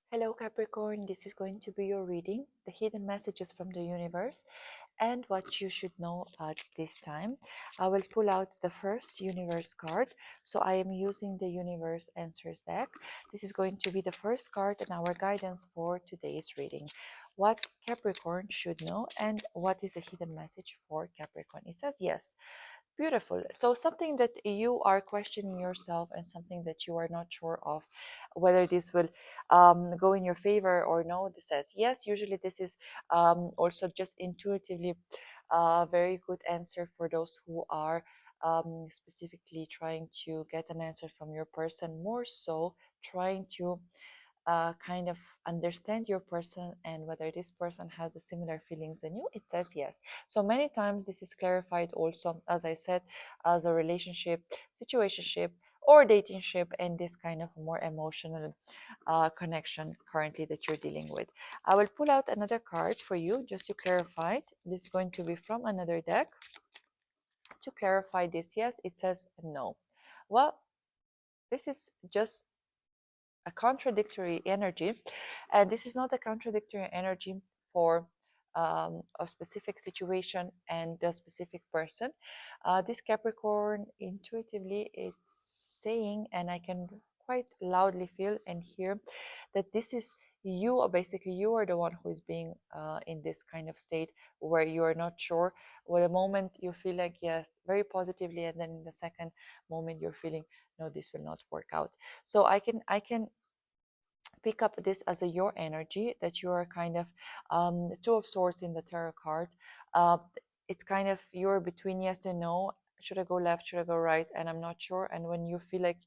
Hello Capricorn, this is going to be your reading, the hidden messages from the universe and what you should know at this time. I will pull out the first universe card. So I am using the universe answers deck. This is going to be the first card and our guidance for today's reading. What Capricorn should know and what is the hidden message for Capricorn. It says yes. Beautiful. So something that you are questioning yourself and something that you are not sure of whether this will go in your favor or no. This says yes. Usually this is also just intuitively a very good answer for those who are specifically trying to get an answer from your person, more so trying to kind of understand your person and whether this person has the similar feelings than you. It says yes. So many times this is clarified also, as I said, as a relationship, situationship, or datingship, and this kind of more emotional connection currently that you're dealing with. I will pull out another card for you just to clarify it. This is going to be from another deck. To clarify this, yes, it says no. Well, this is just a contradictory energy, and this is not a contradictory energy for a specific situation and a specific person. This Capricorn intuitively is saying, and I can quite loudly feel and hear that this is you. Basically you are the one who is being in this kind of state where you are not sure. Well, the moment you feel like yes, very positively, and then in the second moment you're feeling no, this will not work out. So I can pick up this as a your energy, that you are kind of two of swords in the tarot card. uh, it's kind of you're between yes and no. Should I go left, should I go right, and I'm not sure. And when you feel like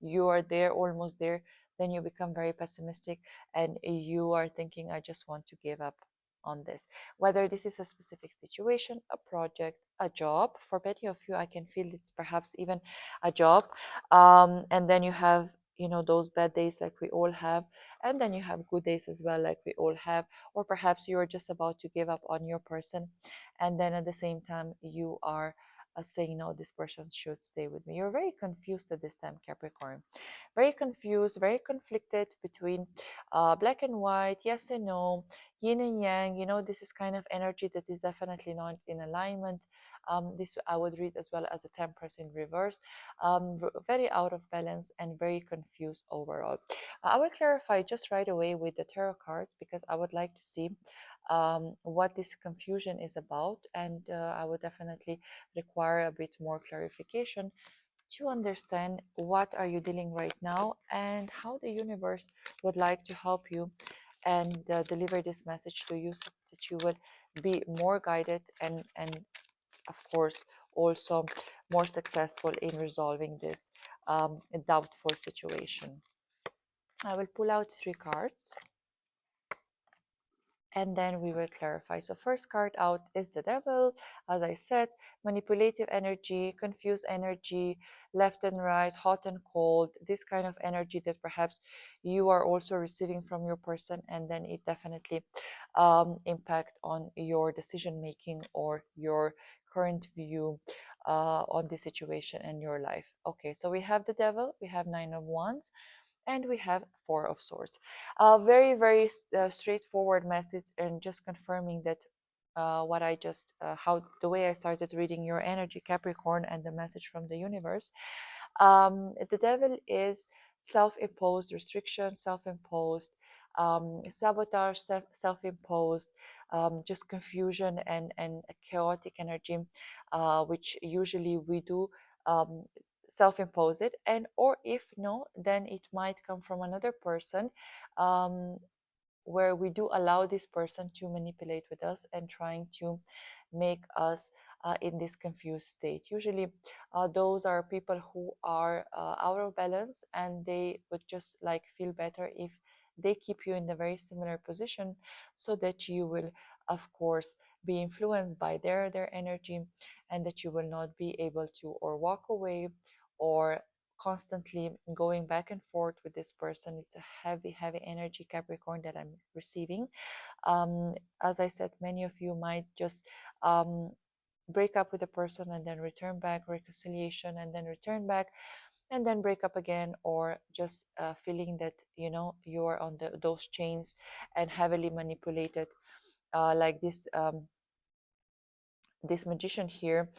you are there, almost there, then you become very pessimistic and you are thinking, I just want to give up on this. Whether this is a specific situation, a project, a job, for many of you I can feel it's perhaps even a job. And then you have, you know, those bad days like we all have, and then you have good days as well like we all have. Or perhaps you are just about to give up on your person, and then at the same time you are saying no, this person should stay with me. You're very confused at this time, Capricorn. Very confused, very conflicted between black and white, yes and no, yin and yang. You know, this is kind of energy that is definitely not in alignment. This I would read as well as a temperance in reverse. Very out of balance and very confused overall. I will clarify just right away with the tarot cards because I would like to see what this confusion is about, and I would definitely require a bit more clarification to understand what are you dealing right now and how the universe would like to help you and deliver this message to you so that you will be more guided and of course also more successful in resolving this doubtful situation. I will pull out three cards and then we will clarify. So first card out is the devil. As I said, manipulative energy, confused energy, left and right, hot and cold, this kind of energy that perhaps you are also receiving from your person, and then it definitely impact on your decision making or your current view on the situation in your life. Okay, so we have the devil, we have nine of wands, and we have four of swords. Very very straightforward message, and just confirming that what I just how the way I started reading your energy, Capricorn, and the message from the universe. The devil is self-imposed restriction, self-imposed sabotage, self-imposed just confusion and a chaotic energy, which usually we do um, self-impose it. And or if no, then it might come from another person, um, where we do allow this person to manipulate with us and trying to make us in this confused state. Usually those are people who are out of balance, and they would just like feel better if they keep you in a very similar position, so that you will of course be influenced by their energy, and that you will not be able to or walk away or constantly going back and forth with this person. It's a heavy energy, Capricorn, that I'm receiving. As I said, many of you might just break up with a person and then return back, reconciliation and then return back. and then break up again, or just feeling that you are on those chains and heavily manipulated, like this magician here,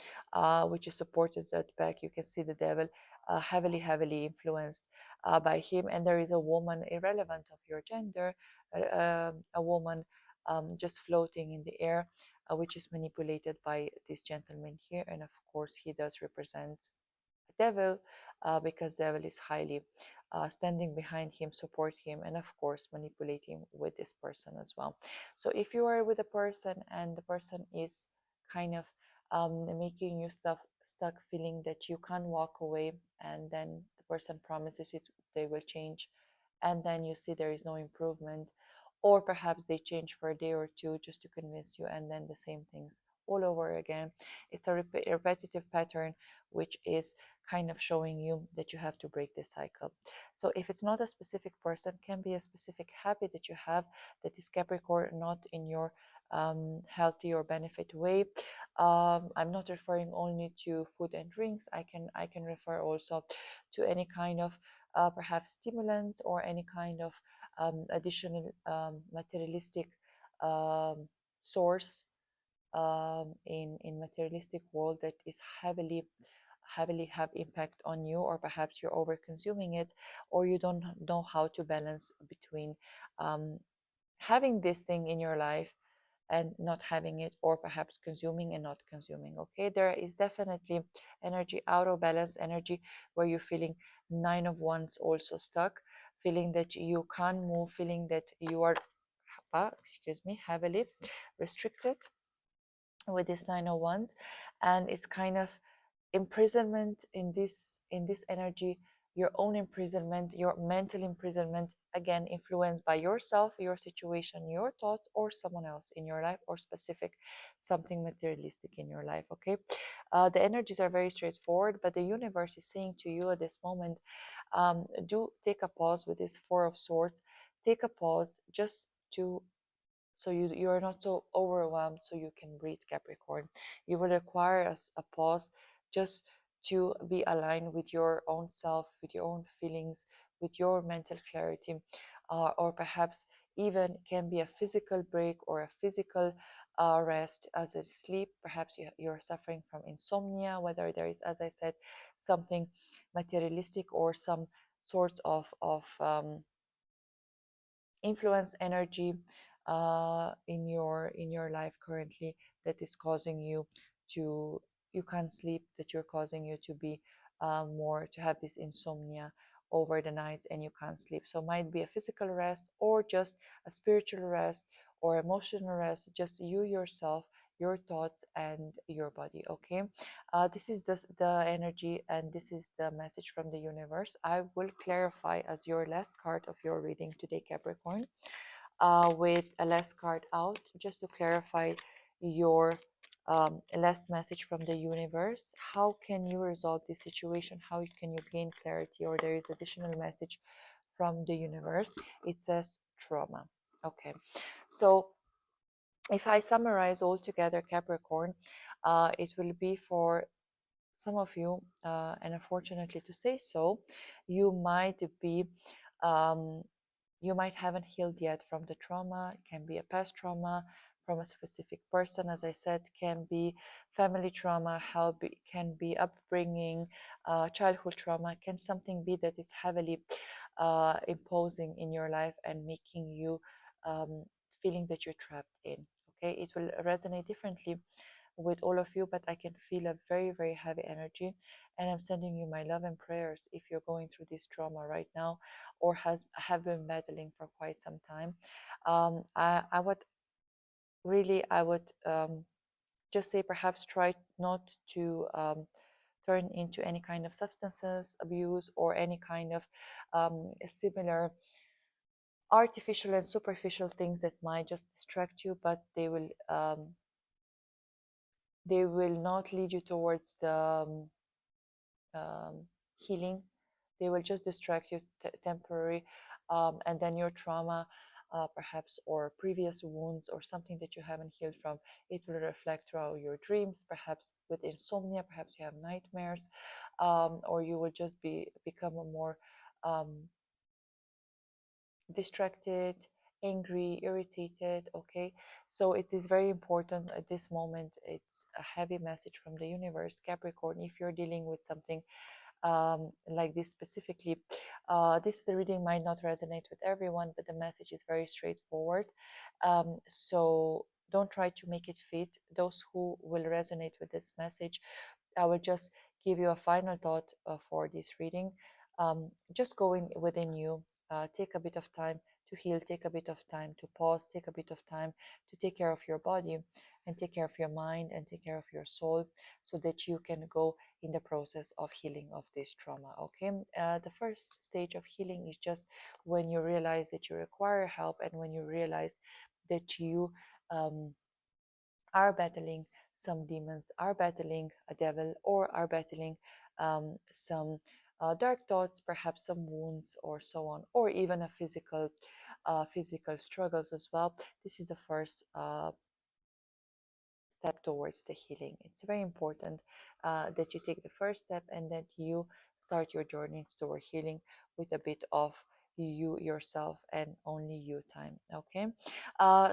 which is supported at the back. You can see the devil, heavily influenced by him. And there is a woman, irrelevant of your gender, a woman just floating in the air, which is manipulated by this gentleman here. And of course, he does represent a devil, because devil is highly standing behind him, support him, and of course manipulating with this person as well. So if you are with a person and the person is kind of making you stuck, feeling that you can't walk away, and then the person promises you they will change, and then you see there is no improvement, or perhaps they change for a day or two just to convince you, and then the same things all over again. It's a repetitive pattern, which is kind of showing you that you have to break this cycle. So if it's not a specific person, can be a specific habit that you have that is Capricorn, not in your healthy or benefit way. I'm not referring only to food and drinks. I can refer also to any kind of perhaps stimulant, or any kind of additional materialistic source in materialistic world that is heavily have impact on you, or perhaps you're over consuming it, or you don't know how to balance between um, having this thing in your life and not having it, or perhaps consuming and not consuming. Okay, there is definitely energy, out of balance energy, where you're feeling nine of wands also stuck, feeling that you can't move, feeling that you are excuse me, heavily restricted with this nine of wands. And it's kind of imprisonment in this energy, your own imprisonment, your mental imprisonment, again influenced by yourself, your situation, your thoughts, or someone else in your life, or specific something materialistic in your life. Okay, the energies are very straightforward, but the universe is saying to you at this moment, do take a pause with this four of swords. Take a pause just to, so you are not so overwhelmed, so you can breathe, Capricorn. You will require a pause just to be aligned with your own self, with your own feelings, with your mental clarity, or perhaps even can be a physical break, or a physical rest as a sleep. Perhaps you're suffering from insomnia, whether there is, as I said, something materialistic, or some sort of influence energy in your life currently, that is causing you to, you can't sleep, that you're causing you to be more, to have this insomnia over the night, and you can't sleep. So might be a physical rest, or just a spiritual rest, or emotional rest, just you yourself, your thoughts and your body. Okay, this is the energy, and this is the message from the universe. I will clarify as your last card of your reading today, Capricorn, with a last card out, just to clarify your last message from the universe. How can you resolve this situation? How can you gain clarity? Or there is additional message from the universe. It says trauma. Okay, so if I summarize all together, Capricorn, it will be for some of you, and unfortunately to say so, you might be, um, you might haven't healed yet from the trauma. It can be a past trauma from a specific person, as I said, can be family trauma, can be upbringing, childhood trauma, can something be that is heavily imposing in your life and making you feeling that you're trapped in. Okay, it will resonate differently with all of you, but I can feel a very heavy energy, and I'm sending you my love and prayers if you're going through this trauma right now, or have been battling for quite some time. I would really, I would just say, perhaps try not to turn into any kind of substances abuse, or any kind of similar artificial and superficial things that might just distract you, but they will not lead you towards the healing. They will just distract you temporary, and then your trauma perhaps, or previous wounds or something that you haven't healed from. It will reflect throughout your dreams, perhaps with insomnia, perhaps you have nightmares, or you will just become a more um, distracted, angry, irritated. Okay, so it is very important at this moment. It's a heavy message from the universe, Capricorn. If you're dealing with something like this specifically, this reading might not resonate with everyone, but the message is very straightforward. So don't try to make it fit those who will resonate with this message. I will just give you a final thought for this reading. Just going within you, take a bit of time to heal, take a bit of time to pause, take a bit of time to take care of your body and take care of your mind and take care of your soul, so that you can go in the process of healing of this trauma. Okay, the first stage of healing is just when you realize that you require help, and when you realize that you are battling some demons, are battling a devil, or are battling some dark thoughts, perhaps some wounds, or so on, or even a physical struggles as well. This is the first step towards the healing. It's very important that you take the first step and that you start your journey toward healing with a bit of you yourself and only you time. Okay,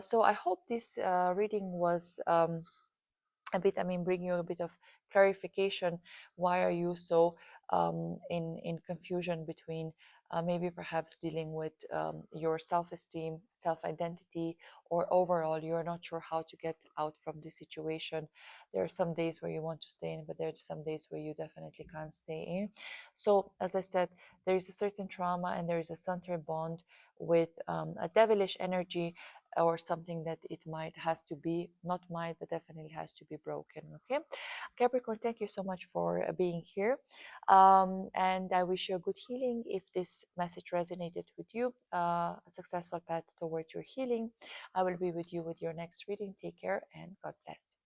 so I hope this reading was a bit, I mean, bring you a bit of clarification. Why are you so in confusion between maybe perhaps dealing with your self-esteem, self-identity, or overall you're not sure how to get out from this situation. There are some days where you want to stay in, but there are some days where you definitely can't stay in. So as I said, there is a certain trauma and there is a center bond with a devilish energy, or something that it might has to be, not might, but definitely has to be broken. Okay, Capricorn, thank you so much for being here, and I wish you a good healing. If this message resonated with you, a successful path towards your healing. I will be with you with your next reading. Take care and God bless.